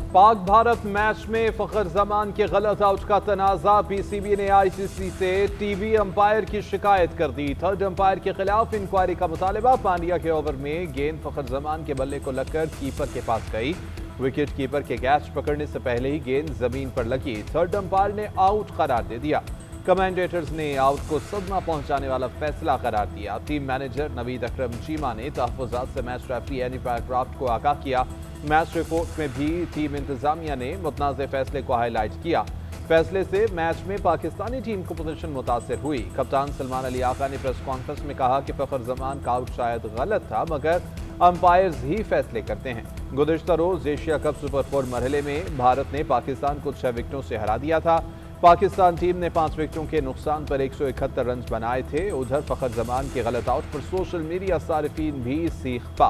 Pak Bharat match में फखर जमान के गलत आउट का तनाजा। पीसीबी ने आईसीसी से टीवी अंपायर की शिकायत कर दी। थर्ड अंपायर के खिलाफ इंक्वायरी का मुतालबा। पांड्या के ओवर में गेंद फखर जमान के बल्ले को लगकर कीपर के पास गई। विकेट कीपर के कैच पकड़ने से पहले ही गेंद जमीन पर लगी। थर्ड अंपायर ने आउट करार दे दिया। कमेंटेटर्स ने आउट को सदमा पहुंचाने वाला फैसला करार दिया। टीम मैनेजर नवीद अकरम चीमा ने तहफ़्फ़ुज़ात से मैच रेफरी एनी पैराक्राफ्ट को आगाह किया। मैच रिपोर्ट में भी टीम इंतजामिया ने मुतनाज़ फैसले को हाईलाइट किया। फैसले से मैच में पाकिस्तानी टीम को पोजीशन मुतासिर हुई। कप्तान सलमान अली आका ने प्रेस कॉन्फ्रेंस में कहा कि फखर जमान का आउट शायद गलत था, मगर अंपायर्स ही फैसले करते हैं। गुज़िश्ता रोज एशिया कप सुपर 4 मरहले में भारत ने पाकिस्तान को 6 विकेटों से हरा दिया था। पाकिस्तान टीम ने 5 विकेटों के नुकसान पर 171 रन बनाए थे। उधर फखर जमान के गलत आउट पर सोशल मीडिया सारिफीन भी सीख पा।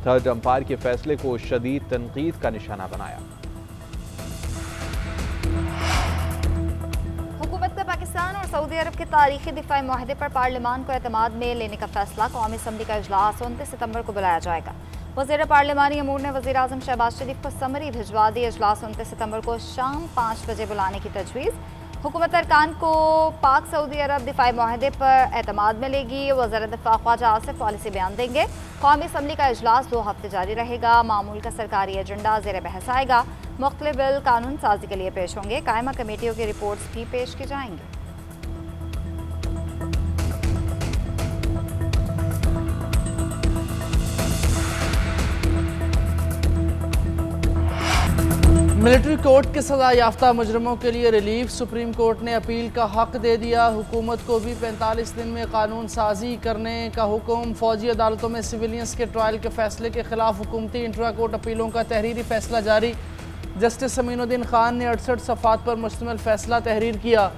थर्ड अंपायर के फैसले को शदीद तनकीद का निशाना बनाया। हुकूमत का पाकिस्तान और सऊदी अरब के तारीखी दिफाई मुआहदे पर पार्लियामान को एतमाद में लेने का फैसला। कौमी असम्बली का इजलास 29 सितंबर को बुलाया जाएगा। वज़ीर पार्लिमानी अमूर ने वज़ीर आज़म शहबाज शरीफ को समरी भिजवा दी। इजलास 29 सितंबर को शाम 5 बजे बुलाने की तजवीज़। हुकूमत अरकान को पाक सऊदी अरब दिफाई मुआहदे पर एतमाद में लेगी। वज़ीर दिफा ख्वाजा आसिफ पॉलिसी बयान देंगे। कौमी असम्बली का इजलास 2 हफ्ते जारी रहेगा। मामूल का सरकारी एजेंडा ज़ेर बहस आएगा। मुख्तलिफ बिल कानून साजी के लिए पेश होंगे। कायमा कमेटियों की रिपोर्ट्स भी पेश की जाएंगी। मिलिट्री कोर्ट के सजा याफ्ता मुजरमों के लिए रिलीफ। सुप्रीम कोर्ट ने अपील का हक दे दिया। हुकूमत को भी 45 दिन में कानून साजी करने का हुक्म। फौजी अदालतों में सिविलियंस के ट्रायल के फैसले के खिलाफ हुकूमती इंट्रा कोर्ट अपीलों का तहरीरी फैसला जारी। जस्टिस अमीनुद्दीन खान ने 68 सफ़ात पर मुश्तमिल फैसला तहरीर किया।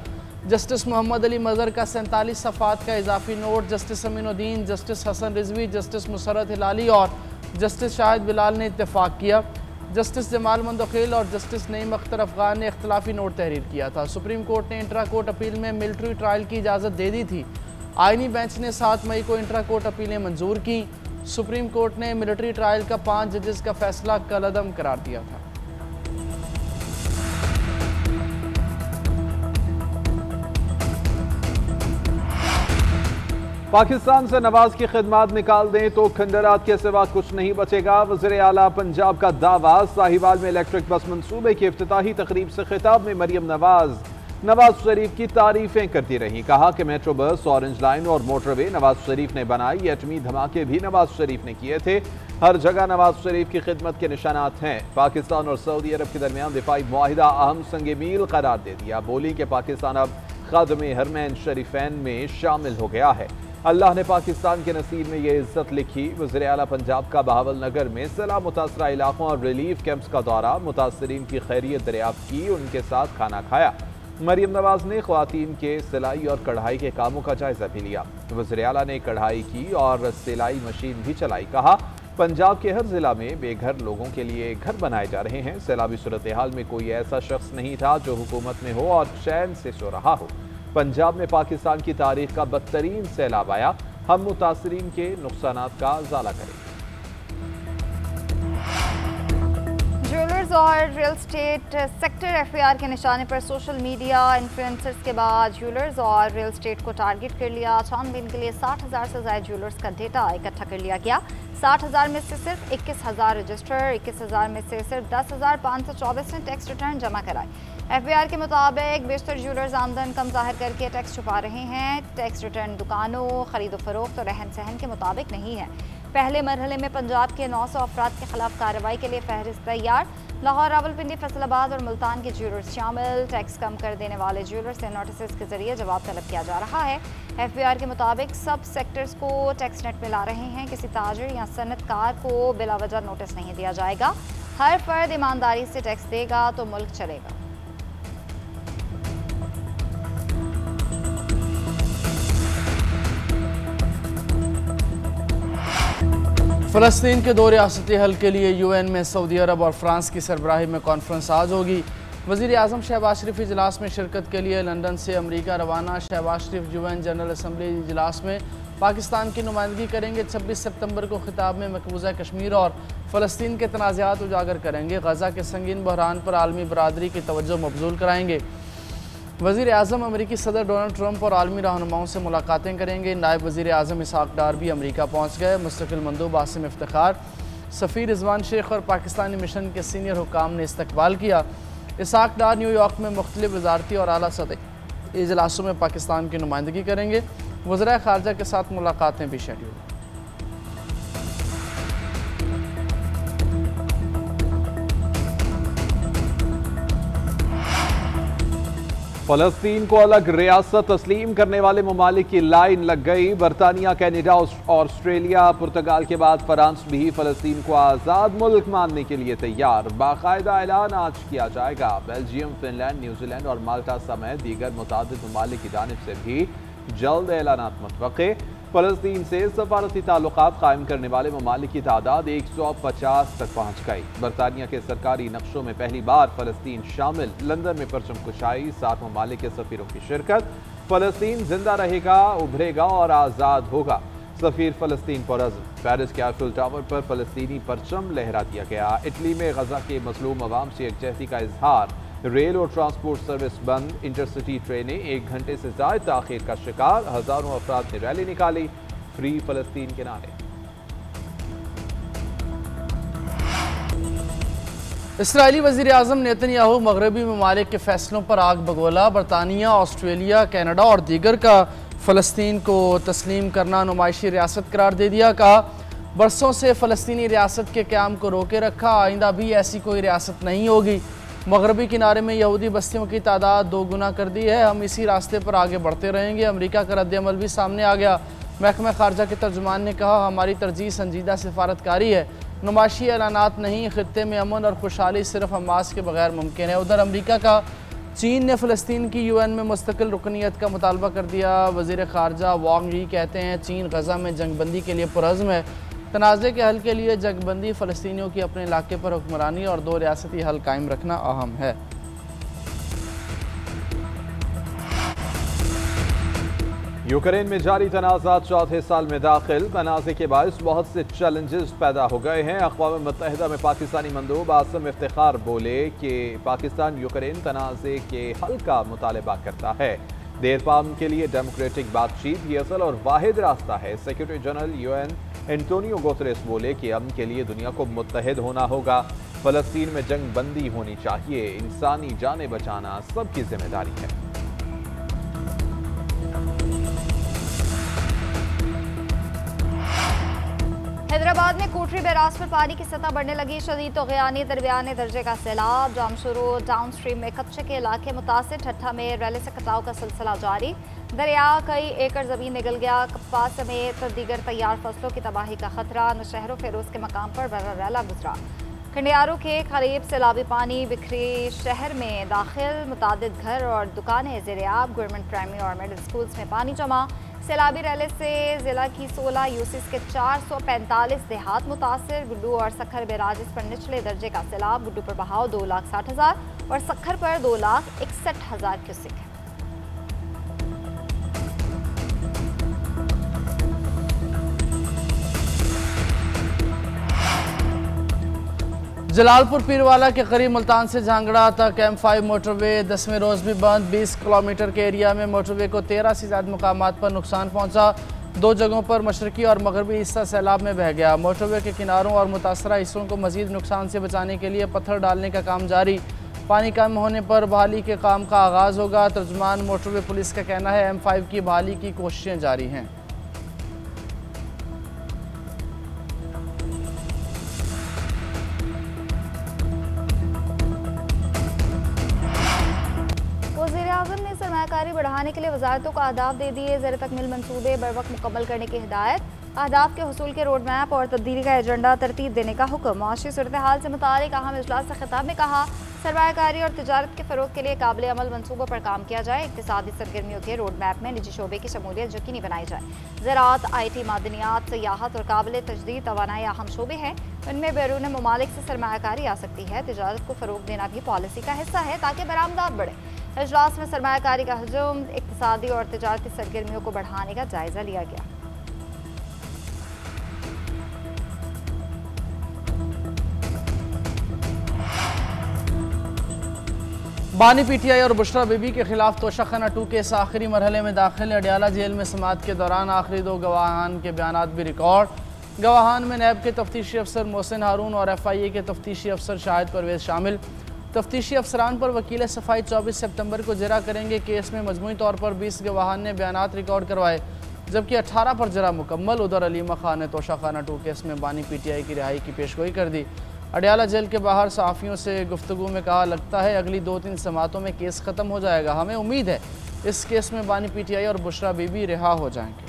जस्टिस मोहम्मद अली मज़हर का 47 सफ़ात का इजाफी note. Justice Aminuddin, justice Hasan Rizvi, justice Musarrat Hilali और जस्टिस शाहिद बिलाल ने इत्तेफाक किया। जस्टिस जमाल मंदखिल और जस्टिस नईम अख्तर अफगान ने इख्तलाफी नोट तहरीर किया था। सुप्रीम कोर्ट ने इंट्रा कोर्ट अपील में मिलिट्री ट्रायल की इजाज़त दे दी थी। आईनी बेंच ने 7 मई को इंट्रा कोर्ट अपीलें मंजूर की। सुप्रीम कोर्ट ने मिलिट्री ट्रायल का 5 जजेस का फैसला कलअदम करार दिया था। पाकिस्तान से नवाज की खिदमत निकाल दें तो खंडरात के सिवा कुछ नहीं बचेगा। वज़ीर आला पंजाब का दावा। साहिवाल में इलेक्ट्रिक बस मंसूबे की इफ्तिताही तकरीब से खिताब में मरियम नवाज शरीफ की तारीफें करती रहीं। कहा कि मेट्रो बस, ऑरेंज लाइन और मोटरवे नवाज शरीफ ने बनाई। एटमी धमाके भी नवाज शरीफ ने किए थे। हर जगह नवाज शरीफ की खिदमत के निशानात हैं। पाकिस्तान और सऊदी अरब के दरमियान दिफाई मुआहिदा अहम संग मील करार दे दिया। बोली कि पाकिस्तान अब खादमे हरमैन शरीफैन में शामिल हो गया है। अल्लाह ने पाकिस्तान के नसीब में ये इज्जत लिखी। वज़ीर आला पंजाब का बहावल नगर में सैलाब मुतासरा इलाकों और रिलीफ कैंप्स का दौरा। मुतासरीन की खैरियत दरियाफ्त की, उनके साथ खाना खाया। मरियम नवाज ने ख्वातीन के सिलाई और कढ़ाई के कामों का जायजा भी लिया। वज़ीर आला ने कढ़ाई की और सिलाई मशीन भी चलाई। कहा पंजाब के हर जिला में बेघर लोगों के लिए घर बनाए जा रहे हैं। सैलाबी सूरत हाल में कोई ऐसा शख्स नहीं था जो हुकूमत में हो और चैन से सो रहा हो। पंजाब में पाकिस्तान की तारीख का बदतरीन सैलाब आया। हम मुतासरीन के नुकसानात का इजाला करेंगे। ज्वेलर्स और रियल स्टेट सेक्टर एफआईआर के निशाने पर सोशल मीडिया इन्फ्लुएंसर्स के बाद ज्वेलर्स और रियल स्टेट को टारगेट कर लिया। छानबीन के लिए 60,000 से ज्यादा ज्वेलर्स का डेटा इकट्ठा कर लिया गया। 60,000 में से सिर्फ 21,000 रजिस्टर, 21,000 में से सिर्फ 10,524 ने टैक्स रिटर्न जमा कराए। एफआईआर के मुताबिक बेशतर ज्वेलर्स आमदन कम जाहिर करके टैक्स छुपा रहे हैं। टैक्स रिटर्न दुकानों, खरीदो फरोख्त और रहन सहन के मुताबिक नहीं है। पहले मरहले में पंजाब के 900 अफराद के खिलाफ कार्रवाई के लिए फहरिस्त तैयार। लाहौर, रावलपिंडी, फैसलाबाद और मुल्तान के ज्वेलर्स शामिल। टैक्स कम कर देने वाले ज्वेलर्स से नोटिस के जरिए जवाब तलब किया जा रहा है। एफआईआर के मुताबिक सब सेक्टर्स को टैक्स नेट में ला रहे हैं। किसी ताजिर या सनतकार को बिलावजह नोटिस नहीं दिया जाएगा। हर फर्द ईमानदारी से टैक्स देगा तो मुल्क चलेगा। फ़लस्तीन के दो रियासती हल के लिए यूएन में सऊदी अरब और फ्रांस की सरबराही में कॉन्फ्रेंस आज होगी। वज़ीर आज़म शहबाज शरीफ इजलास में शिरकत के लिए लंदन से अमरीका रवाना। शहबाज शरीफ यूएन जनरल असम्बली इजलास में पाकिस्तान की नुमाइंदगी करेंगे। 26 सितंबर को खिताब में मकबूजा कश्मीर और फ़लस्तीन के तनाज़ात उजागर करेंगे। गज़ा के संगीन बहरान पर आलमी बरादरी की तवज्जो मबजूल कराएंगे। वज़ीर आज़म अमरीकी सदर डोनाल्ड ट्रंप और आलमी रहनुमाओं से मुलाकातें करेंगे। नायब वज़ीर आज़म इसहाक डार भी अमरीका पहुँच गए। मुस्तकिल मंदूब आसिम इफ्तिखार, सफ़ीर रिजवान शेख और पाकिस्तानी मिशन के सीनियर हुकाम ने इस्तकबाल किया। इसहाक डार न्यूयॉर्क में मुख्तलिफ वजारती और आला सतही इजलासों में पाकिस्तान की नुमाइंदगी करेंगे। वज़ीर ख़ारजा के साथ मुलाकातें भी शेड्यूल। फ़लस्तीन को अलग रियासत तस्लीम करने वाले ममालिक की लाइन लग गई। बरतानिया, कैनेडा, ऑस्ट्रेलिया, पुर्तगाल के बाद फ्रांस भी फ़लस्तीन को आज़ाद मुल्क मानने के लिए तैयार। बाकायदा ऐलान आज किया जाएगा। बेल्जियम, फिनलैंड, न्यूजीलैंड और माल्टा समेत दीगर मुतादिद ममालिक की जानिब से भी जल्द ऐलानात मुतवक्के। फ़लस्तीन से सफारती ताल्लुकात कायम करने वाले ममालिक की तादाद 150 तक पहुँच गई। बरतानिया के सरकारी नक्शों में पहली बार फ़लस्तीन शामिल। लंदन में परचम कुशाई, 7 ममालिक के सफ़ीरों की शिरकत। फ़लस्तीन जिंदा रहेगा, उभरेगा और आज़ाद होगा। सफ़ीर फ़लस्तीन पर अज़्म। पेरिस के आईफिल टावर पर फ़लस्तीनी परचम लहरा दिया गया। इटली में गज़ा के मज़लूम अवाम से यकजहती का इजहार। रेल और ट्रांसपोर्ट सर्विस बंद। इंटरसिटी ट्रेनें 1 घंटे से ज़ायद ताख़ीर का शिकार। हज़ारों अफराद ने रैली निकाली। फ्री फ़लस्तीन के नारे। इसराइली वज़ीर आज़म नेतन्याहू मगरबी ममालिक के फैसलों पर आग बगोला। बरतानिया, ऑस्ट्रेलिया, कैनेडा और दीगर का फ़लस्तीन को तस्लीम करना नुमाइशी रियासत करार दे दिया। कहा, बरसों से फ़लस्तीनी रियासत के क़याम को रोके रखा, आइंदा भी ऐसी कोई रियासत नहीं होगी। मगरबी किनारे में यहूदी बस्तियों की तादाद 2 गुना कर दी है। हम इसी रास्ते पर आगे बढ़ते रहेंगे। अमेरिका का रद्द-ए-अमल भी सामने आ गया। महकमा खारजा के तर्जुमान ने कहा, हमारी तरजीह संजीदा सिफारतकारी है, नुमाइशी ऐलानात नहीं। खित्ते में अमन और खुशहाली सिर्फ हमास के बगैर मुमकिन है। उधर अमेरिका का चीन ने फ़लस्तीन की UN में मुस्तकिल रुकनीत का मुतालबा कर दिया। वज़ीर ख़ारजा वांग यी कहते हैं, चीन गज़ा में जंगबंदी के लिए पुरज़्म है। तनाज़े के हल के लिए जंगबंदी, फ़लस्तीनियों की अपने इलाके पर हुक्मरानी और 2 रियासती हल कायम रखना अहम है। यूक्रेन में जारी तनाज़ात 4थे साल में दाखिल। तनाज़े के बायस बहुत से चैलेंजेस पैदा हो गए हैं। अक़वाम मुत्तहिदा में पाकिस्तानी मंदूब आसिम इफ्तिखार बोले कि पाकिस्तान यूक्रेन तनाज़े के हल का मुतालबा करता है। देरपाम के लिए डेमोक्रेटिक बातचीत ही असल और वाहिद रास्ता है। Secretary general UN Antonio Guterres बोले कि अमन के लिए दुनिया को मुत्तहिद होना होगा। फ़लस्तीन में जंग बंदी होनी चाहिए। इंसानी जानें बचाना सबकी जिम्मेदारी है। हैदराबाद में कोटरी बैराज पर पानी की सतह बढ़ने लगी। शदीद तोग़यानी दरमियाने दर्जे का सैलाब। जामशुरू डाउन स्ट्रीम में कच्चे के इलाके मुतासिर। ठट्ठा में रैले से कटाव का सिलसिला जारी। दरिया कई एकड़ ज़मीन निगल गया। कपास समेत दीगर तैयार फसलों की तबाही का खतरा। नौशहरों फेरोज के मकाम पर बड़ा रैला गुजरा। खंडियारों के करीब सैलाबी पानी बिखरी शहर में दाखिल। मुतादिद घर और दुकानें ज़ेर-ए-आब। गवर्नमेंट प्राइमरी और मिडिल स्कूल्स में पानी जमा। सैलाबी रैले से ज़िला की 16 यूसिस के 445 देहात मुतासिर। गुड्डू और सखर बैराजिस पर निचले दर्जे का सैलाब। गुड्डू पर बहाव 2,60,000 और सखर पर 2,61,000 क्यूसेक है। जलालपुर पीरवाला के करीब मुल्तान से झांगड़ा तक M5 मोटरवे 10वें रोज़ भी बंद। 20 किलोमीटर के एरिया में मोटरवे को 13 से ज़्यादा मुकामात पर नुकसान पहुंचा। 2 जगहों पर मशरकी और मगरबी हिस्सा सैलाब में बह गया। मोटरवे के किनारों और मुतासरा हिस्सों को मजीद नुकसान से बचाने के लिए पत्थर डालने का काम जारी। पानी कम होने पर बहाली के काम का आगाज़ होगा। तर्जुमान मोटरवे पुलिस का कहना है M5 की बहाली की कोशिशें जारी हैं। वज़ीर-ए-आज़म ने सरमायाकारी बढ़ाने के लिए वजारतों को अहदाफ दे दिए। ज़र तकमील मनसूबे बर वक्त मुकम्मल करने की हिदायत। अहदाफ के हुसूल के रोड मैप और तब्दीली का एजेंडा तरतीब देने का हुक्म। माशी सूरत हाल से मुतालिक अहम इजलास से खिताब में कहा, सरमायाकारी और तिजारत के फ़रोग के लिए काबिल अमल मनसूबों पर काम किया जाए। इक़्तिसादी सरगर्मियों के रोड मैप में निजी शोबे की शमूलियत यकीनी बनाई जाए। ज़राअत, IT, मादनियात, सयाहत और काबिल तजदीद तवानाई अहम शोबे हैं। इनमें बैरून ममालिक से सरमायाकारी आ सकती है। तिजारत को फ़रोग देना भी पॉलिसी का हिस्सा है ताकि बरामदात बढ़े। इजलास में सरमायाकारी का हजम, इक़्तिसादी और तिजारती सरगर्मियों को बढ़ाने का जायज़ा लिया गया। बानी पीटीआई और बुशरा बीबी के खिलाफ तोशाखाना 2 केस आखिरी मरहले में दाखिल। अडियाला जेल में समाअत के दौरान आखिरी 2 गवाहान के बयान भी रिकॉर्ड। गवाहान में नैब के तफ्तीशी अफसर मोहसिन हारून और FIA के तफ्तीशी अफसर शाहिद परवेज शामिल। तफ्तीशी अफसरान पर वकील सफाई 24 सितंबर को जरा करेंगे। केस में मजमूई तौर पर 20 गवाहान ने बयान रिकॉर्ड करवाए, जबकि 18 पर जरा मुकम्मल। उधर अलीमा खान ने तोशाखाना 2 केस में बानी पीटीआई की रिहाई की पेशगोई कर दी। अडियाला जेल के बाहर सहाफ़ियों से गुफ्तगू में कहा, लगता है अगली 2-3 समातों में केस ख़त्म हो जाएगा। हमें उम्मीद है इस केस में बानी पीटीआई और बुशरा बीबी रिहा हो जाएंगे।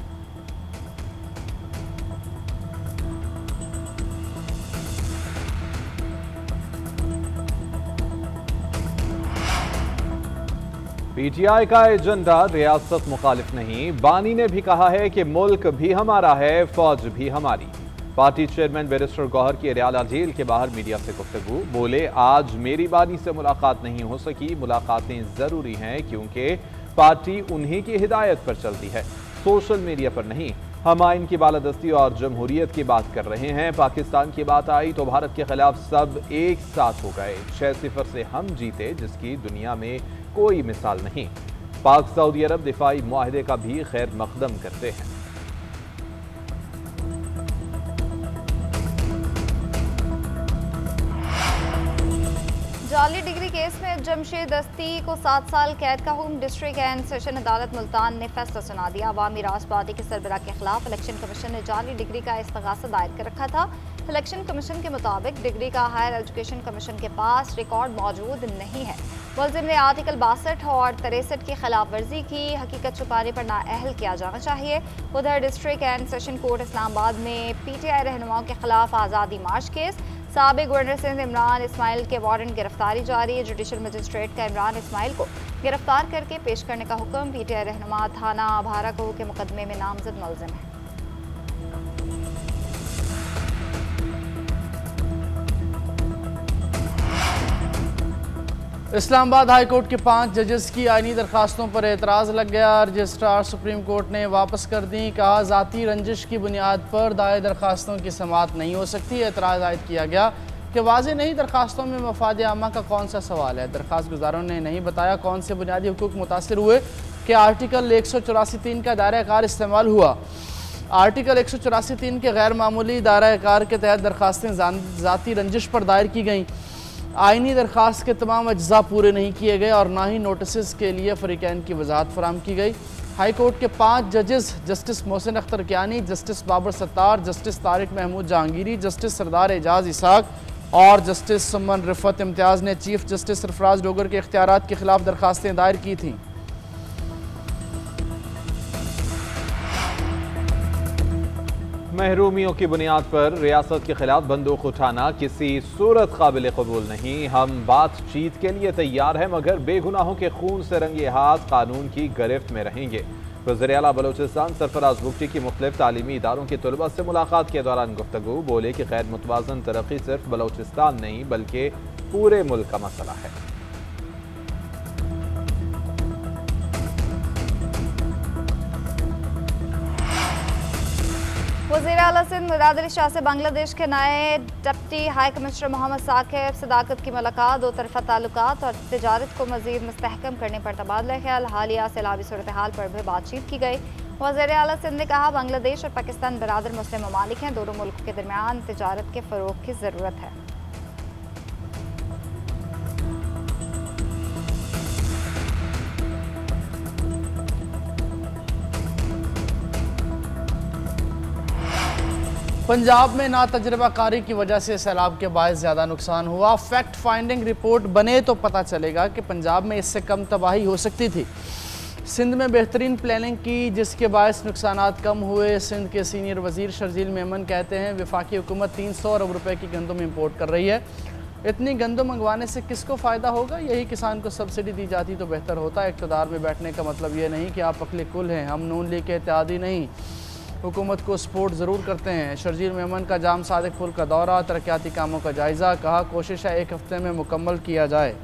पीटीआई का एजेंडा रियासत मुखालिफ नहीं। बानी ने भी कहा है कि मुल्क भी हमारा है, फौज भी हमारी। पार्टी चेयरमैन बैरिस्टर गौहर की अडियाला जेल के बाहर मीडिया से गुफ्तगू। बोले, आज मेरी बानी से मुलाकात नहीं हो सकी। मुलाकातें जरूरी हैं क्योंकि पार्टी उन्हीं की हिदायत पर चलती है, सोशल मीडिया पर नहीं। हम आइन की बालादस्ती और जमहूरियत की बात कर रहे हैं। पाकिस्तान की बात आई तो भारत के खिलाफ सब एक साथ हो गए। 6-0 से हम जीते, जिसकी दुनिया में कोई मिसाल नहीं। पाक सऊदी अरब दिफाई मुआहदे का भी खैर मकदम करते हैं। जाली डिग्री केस में जमशेद दस्ती को 7 साल कैद का हुक्म। डिस्ट्रिक्ट एंड सेशन अदालत मुल्तान ने फैसला सुना दिया। अवामी राज पार्टी के सरबराह के खिलाफ इलेक्शन कमीशन ने जाली डिग्री का इस्तगासा दायर कर रखा था। इलेक्शन कमीशन के मुताबिक डिग्री का हायर एजुकेशन कमीशन के पास रिकॉर्ड मौजूद नहीं है। मुलजिम ने आर्टिकल 62 और 63 की खिलाफ वर्जी की। हकीकत छुपाने पर नाअहल किया जाना चाहिए। उधर district and session court Islamabad में PTI रहनुमाओं के खिलाफ आज़ादी मार्च केस। साबिक गवर्नर सिंध इमरान इस्माइल के वारंट गिरफ्तारी जारी है। जुडिशल मजिस्ट्रेट का इमरान इस्माइल को गिरफ्तार करके पेश करने का हुक्म। PTI रहनुमा थाना भाराको के मुकदमे में नामजद मुलजिम है। इस्लामाबाद हाई कोर्ट के 5 जजेस की आईनी दरखास्तों पर एतराज़ लग गया। रजिस्ट्रार सुप्रीम कोर्ट ने वापस कर दी। कहा, ज़ाती रंजिश की बुनियाद पर दायर दरखास्तों की समाअत नहीं हो सकती। एतराज़ आयद किया गया कि वाज़ेह नहीं दरखास्तों में मफाद आमा का कौन सा सवाल है। दरखास्त गुजारों ने नहीं बताया कौन से बुनियादी हुकूक मुतासिर हुए कि आर्टिकल 184(3) का दायरा कार इस्तेमाल हुआ। आर्टिकल 184(3) के गैर मामूली दायरा कार के तहत दरखास्तें ज़ाती रंजिश पर दायर की गईं। आइनी दरखास्त के तमाम अज्जा पूरे नहीं किए गए और ना ही नोटिस के लिए फरीकैन की वजाहत फराहम की गई। हाई कोर्ट के 5 जजेस justice Mohsin Akhtar Kayani, justice Babar Sattar, justice Tariq Mahmood Jahangiri, justice Sardar Ejaz Ishaq और जस्टिस सुमन रिफत इम्तियाज़ ने चीफ जस्टिस सरफराज डोगर के इख्तियारात के खिलाफ दरखास्तें दायर की थीं। महरूमियों की बुनियाद पर रियासत के खिलाफ बंदूक उठाना किसी सूरत काबिल कबूल नहीं। हम बातचीत के लिए तैयार हैं, मगर बेगुनाहों के खून से रंगे हाथ कानून की गिरफ्त में रहेंगे। वज़ीर आला बलोचिस्तान सरफराज बुगटी की मुख्तलिफ तालीमी इदारों के तलबा से मुलाकात के दौरान गुफ्तगू। बोले कि गैर मुतवाज़न तरक्की सिर्फ बलोचिस्तान नहीं बल्कि पूरे मुल्क का मसला है। वज़ीर आला सिंध मुराद अली शाह से बांग्लादेश के नए deputy high commissioner Mohammad Saqib Sadaqat की मुलाकात। 2 तरफ़ा ताल्लुकात और तिजारत को मज़ीद मुस्तहकम करने पर तबादला ख्याल। हालिया सैलाबी सूरत हाल पर भी बातचीत की गई। वज़ीर आला सिंध ने कहा, बांग्लादेश और पाकिस्तान बरादर मुस्लिम ममालिक हैं। दोनों मुल्कों के दरमियान तिजारत के फ़रोग़ की ज़रूरत है। पंजाब में ना तजर्बाकारी की वजह से सैलाब के बायस ज़्यादा नुकसान हुआ। फैक्ट फाइंडिंग रिपोर्ट बने तो पता चलेगा कि पंजाब में इससे कम तबाही हो सकती थी। सिंध में बेहतरीन प्लानिंग की जिसके बायस नुकसानात कम हुए। सिंध के सीनियर वज़ीर शर्जील मेमन कहते हैं, वफाकी हुकूमत 300 अरब रुपए की गंदम इम्पोर्ट कर रही है। इतनी गंदम मंगवाने से किसको फ़ायदा होगा? यही किसान को सब्सिडी दी जाती तो बेहतर होता। इक़्तिदार में बैठने का मतलब ये नहीं कि आप अकली कुल हैं। हम नून लीग के इत्तेहादी नहीं, हुकूमत को सपोर्ट ज़रूर करते हैं। शर्जील मेमन का जाम सादिक पुल का दौरा, तरक्याती कामों का जायज़ा। कहा, कोशिश है 1 हफ्ते में मुकम्मल किया जाए।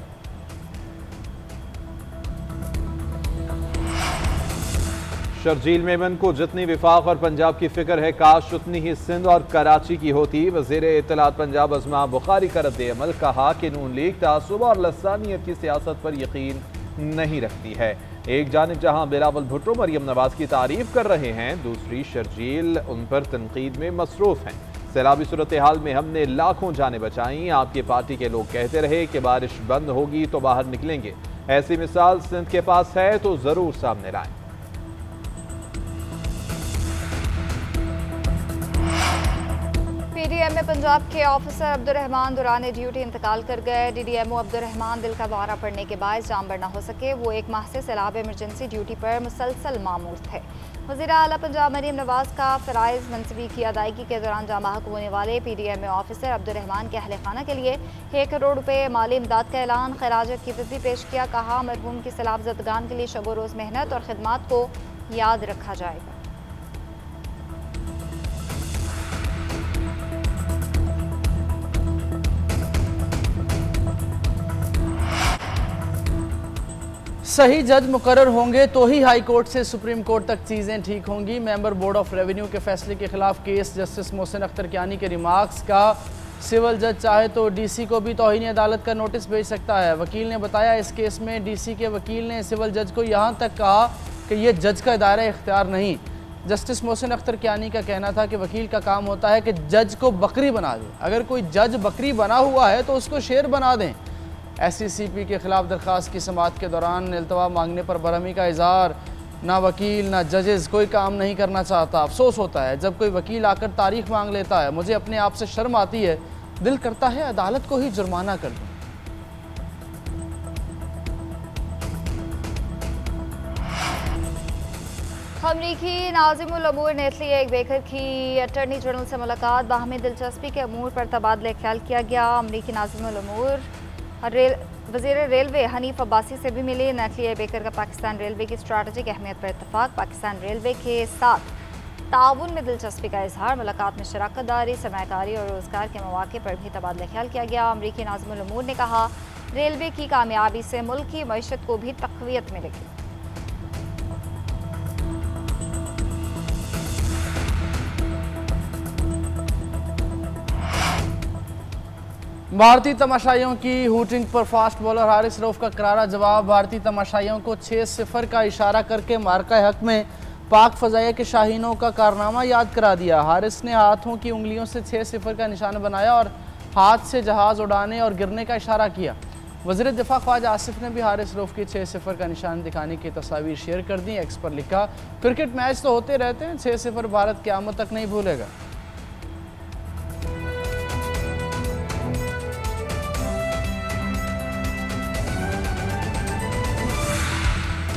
शर्जील मेमन को जितनी विफाक और पंजाब की फिक्र है, काश उतनी ही सिंध और कराची की होती। वज़ीर इत्तलात पंजाब अज़मा बुखारी का रद्द अमल, कहा कि नून लीग तासुब और लसानियत की सियासत पर यकीन नहीं रखती है। एक जानिब जहां बिलावल भुट्टो मरियम नवाज की तारीफ कर रहे हैं, दूसरी शर्जील उन पर तनकीद में मसरूफ हैं। सैलाबी सूरत हाल में हमने लाखों जानें बचाई, आपकी पार्टी के लोग कहते रहे कि बारिश बंद होगी तो बाहर निकलेंगे। ऐसी मिसाल सिंध के पास है तो जरूर सामने लाएं। पीडीएम में पंजाब के ऑफिसर अब्दुर्रहमान दौरान ड्यूटी इंतकाल कर गए। डीडीएमओ अब्दुर्रहमान दिल का दौरा पड़ने के बाद जामबर न हो सके। वो 1 माह से सैलाब इमरजेंसी ड्यूटी पर मुसलसल मामूर थे। वज़ीर आला पंजाब मरीम नवाज का फ़राइज़ मनसबी की अदायगी के दौरान जाँ-बहक होने वाले पीडीएम ऑफिसर अब्दुर्रहमान के अहल खाना के लिए 1 करोड़ रुपए माली इमदाद का ऐलान। खराज अक़ीदत भी पेश किया। कहा मरहूम की सैलाब ज़दगान के लिए शब रोज़ मेहनत और खिदमात को याद रखा जाएगा। सही जज मुकर्रर होंगे तो ही हाई कोर्ट से सुप्रीम कोर्ट तक चीज़ें ठीक होंगी। मेंबर बोर्ड ऑफ रेवेन्यू के फैसले के खिलाफ केस, जस्टिस मोहसिन अख्तर कियानी के रिमार्क्स का सिविल जज चाहे तो डीसी को भी तौहीन अदालत का नोटिस भेज सकता है। वकील ने बताया इस केस में डीसी के वकील ने सिविल जज को यहाँ तक कहा कि यह जज का दायरा इख्तियार नहीं। जस्टिस मोहसिन अख्तर कियानी का कहना था कि वकील का काम होता है कि जज को बकरी बना दें। अगर कोई जज बकरी बना हुआ है तो उसको शेर बना दें। SCCP के खिलाफ दरख्वास्त की समाअत के दौरान इल्तवा मांगने पर बरहमी का इजहार। ना वकील ना जजेस कोई काम नहीं करना चाहता। अफसोस होता है जब कोई वकील आकर तारीख मांग लेता है। मुझे अपने आप से शर्म आती है, दिल करता है अदालत को ही जुर्माना कर दूं। अमरीकी नाज़िमुल अमूर नेथली एक बेकर की अटर्नी जनरल से मुलाकात। बाहमी दिलचस्पी के अमूर पर तबादला ख्याल किया गया। अमरीकी नाज़िमुल अमूर वज़ीर रेलवे हनीफ अब्बासी से भी मिले। नेथली बेकर का पाकिस्तान रेलवे की स्ट्रैटेजिक अहमियत पर इत्तफाक। पाकिस्तान रेलवे के साथ ताउन में दिलचस्पी का इजहार। मुलाकात में शराकत दारी, सरमायाकारी और रोज़गार के मौके पर भी तबादला ख्याल किया गया। अमरीकी नाज़िमुल अमूर ने कहा रेलवे की कामयाबी से मुल्क की मईशत को भी तक़वियत मिलेगी। भारतीय तमाशाइयों की हूटिंग पर फास्ट बॉलर हारिस रऊफ का करारा जवाब। भारतीय तमाशाइयों को 6-0 का इशारा करके मार्का हक में पाक फ़ज़ाइया के शाहीनों का कारनामा याद करा दिया। हारिस ने हाथों की उंगलियों से 6-0 का निशान बनाया और हाथ से जहाज़ उड़ाने और गिरने का इशारा किया। वज़ीर दिफ़ा ख्वाजा आसिफ ने भी हारिस रऊफ की 6-0 का निशान दिखाने की तस्वीर शेयर कर दी। एक्स पर लिखा क्रिकेट मैच तो होते रहते हैं, 6-0 भारत क़यामत तक नहीं भूलेगा।